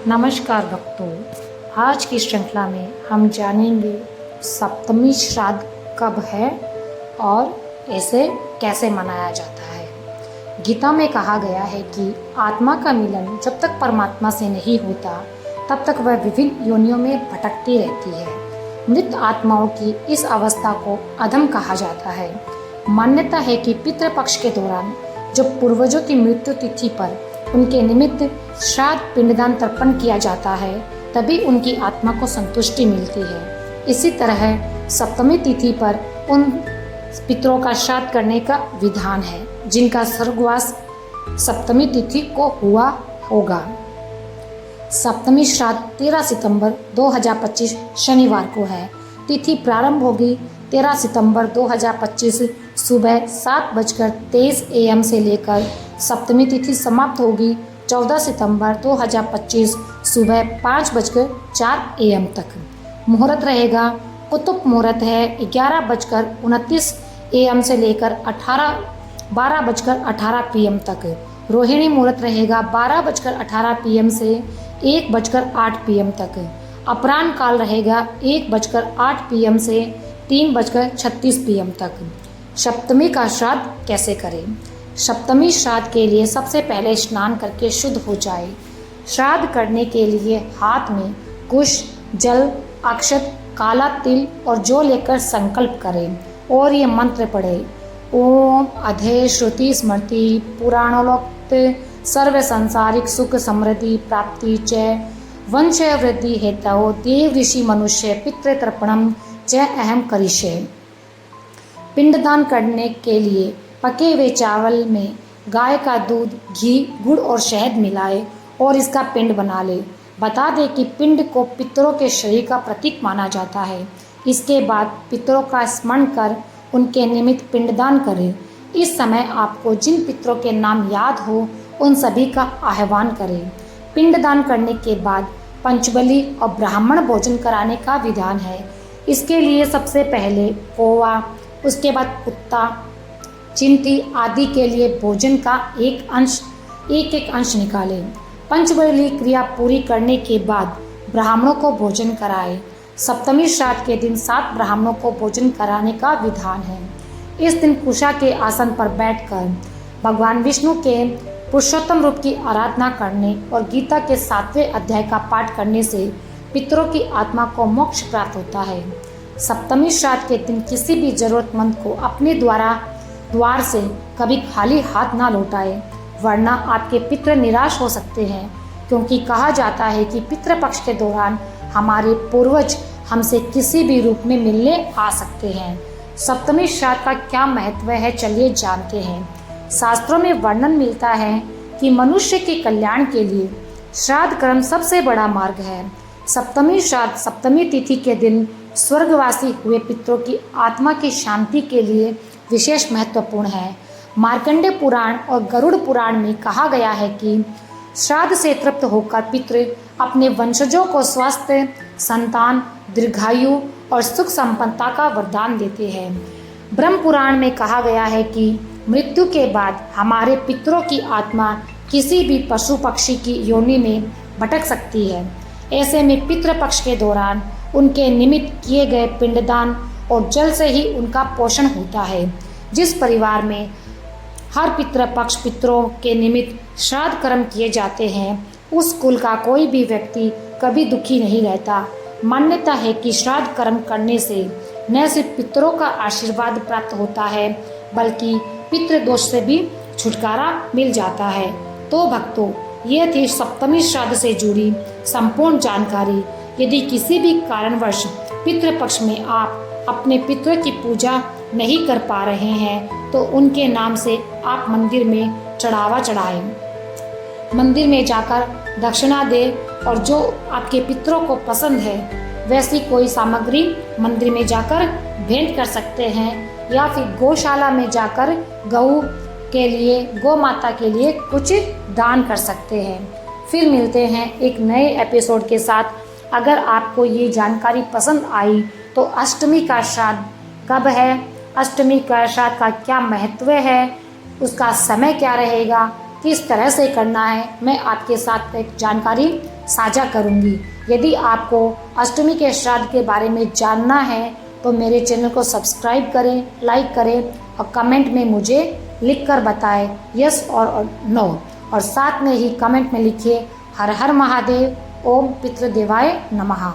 नमस्कार भक्तों, आज की श्रृंखला में हम जानेंगे सप्तमी श्राद्ध कब है और इसे कैसे मनाया जाता है। गीता में कहा गया है कि आत्मा का मिलन जब तक परमात्मा से नहीं होता तब तक वह विभिन्न योनियों में भटकती रहती है। मृत आत्माओं की इस अवस्था को अधम कहा जाता है। मान्यता है कि पितृपक्ष के दौरान जब पूर्वजों की मृत्यु तिथि पर उनके निमित्त श्राद्ध पिंडदान तर्पण किया जाता है तभी उनकी आत्मा को संतुष्टि मिलती है। इसी तरह सप्तमी तिथि पर उन पितरों का श्राद्ध करने का विधान है जिनका स्वर्गवास सप्तमी तिथि को हुआ होगा। सप्तमी श्राद्ध 13 सितंबर 2025 शनिवार को है। तिथि प्रारंभ होगी 13 सितंबर 2025 सुबह 7:23 AM से लेकर सप्तमी तिथि समाप्त होगी 14 सितंबर 2025 सुबह 5:04 AM तक। मुहूर्त रहेगा कुतुब मुहूर्त है 11:29 AM से लेकर 12:18 PM तक। रोहिणी मुहूर्त रहेगा 12:18 PM से 1:08 PM तक। अपराह्न काल रहेगा 1:08 PM से 3:36 PM तक। सप्तमी का श्राद्ध कैसे करें? सप्तमी श्राद्ध के लिए सबसे पहले स्नान करके शुद्ध हो जाए। श्राद्ध करने के लिए हाथ में कुश, जल, अक्षत, काला तिल और जौ लेकर संकल्प करें और ये मंत्र पढ़े। ओम अधे श्रुति स्मृति पुराणोक्त सर्व संसारिक सुख समृद्धि प्राप्ति च वंश वृद्धि हेतु देव ऋषि मनुष्य पितृतर्पणम च अहम करिष्ये। पिंडदान करने के लिए पके हुए चावल में गाय का दूध, घी, गुड़ और शहद मिलाए और इसका पिंड बना ले। बता दें कि पिंड को पितरों के शरीर का प्रतीक माना जाता है। इसके बाद पितरों का स्मरण कर उनके निमित्त पिंडदान करें। इस समय आपको जिन पितरों के नाम याद हो उन सभी का आह्वान करें। पिंडदान करने के बाद पंचबली और ब्राह्मण भोजन कराने का विधान है। इसके लिए सबसे पहले पोहा, उसके बाद कुत्ता, चिंटी आदि के लिए भोजन का एक अंश निकालें। पंचबली क्रिया पूरी करने के बाद ब्राह्मणों को भोजन कराएं। सप्तमी श्राद्ध के दिन 7 ब्राह्मणों को भोजन कराने का विधान है। इस दिन कुशा के आसन पर बैठकर भगवान विष्णु के पुरुषोत्तम रूप की आराधना करने और गीता के 7वें अध्याय का पाठ करने से पितरों की आत्मा को मोक्ष प्राप्त होता है। सप्तमी श्राद्ध के दिन किसी भी जरूरतमंद को अपने द्वार से कभी खाली हाथ ना लौटाए, वरना आपके पितृ निराश हो सकते हैं, क्योंकि कहा जाता है कि पितृपक्ष के दौरान हमारे पूर्वज हमसे किसी भी रूप में मिलने आ सकते हैं। सप्तमी श्राद्ध का क्या महत्व है, चलिए जानते हैं। शास्त्रों में वर्णन मिलता है कि मनुष्य के कल्याण के लिए श्राद्ध कर्म सबसे बड़ा मार्ग है। सप्तमी श्राद्ध सप्तमी तिथि के दिन स्वर्गवासी हुए पितरों की आत्मा की शांति के लिए विशेष महत्वपूर्ण है। मार्कंडेय पुराण और गरुड़ पुराण में कहा गया है कि श्राद्ध से तृप्त होकर पितृ अपने वंशजों को स्वास्थ्य, संतान, दीर्घायु और सुख संपन्नता का वरदान देते हैं। ब्रह्म पुराण में कहा गया है कि मृत्यु के बाद हमारे पितरों की आत्मा किसी भी पशु पक्षी की योनि में भटक सकती है। ऐसे में पितृपक्ष के दौरान उनके निमित्त किए गए पिंडदान और जल से ही उनका पोषण होता है। जिस परिवार में हर पितृपक्ष पितरों के निमित्त श्राद्ध कर्म किए जाते हैं उस कुल का कोई भी व्यक्ति कभी दुखी नहीं रहता। मान्यता है कि श्राद्ध कर्म करने से न सिर्फ पितरों का आशीर्वाद प्राप्त होता है बल्कि पितृदोष से भी छुटकारा मिल जाता है। तो भक्तों, ये थी सप्तमी श्राद्ध से जुड़ी संपूर्ण जानकारी। यदि किसी भी कारणवश पितृपक्ष में आप अपने पितरों की पूजा नहीं कर पा रहे हैं तो उनके नाम से आप मंदिर में चढ़ावा चढ़ाएं। मंदिर में जाकर दक्षिणा दें और जो आपके पितरों को पसंद है वैसी कोई सामग्री मंदिर में जाकर भेंट कर सकते हैं, या फिर गौशाला में जाकर गौ माता के लिए कुछ दान कर सकते हैं। फिर मिलते हैं एक नए एपिसोड के साथ। अगर आपको ये जानकारी पसंद आई तो अष्टमी का श्राद्ध कब है, अष्टमी का श्राद्ध का क्या महत्व है, उसका समय क्या रहेगा, किस तरह से करना है, मैं आपके साथ एक जानकारी साझा करूंगी। यदि आपको अष्टमी के श्राद्ध के बारे में जानना है तो मेरे चैनल को सब्सक्राइब करें, लाइक करें और कमेंट में मुझे लिखकर बताएं यस और नो, और साथ में ही कमेंट में लिखिए हर हर महादेव, ओम पितृदेवाय नमः।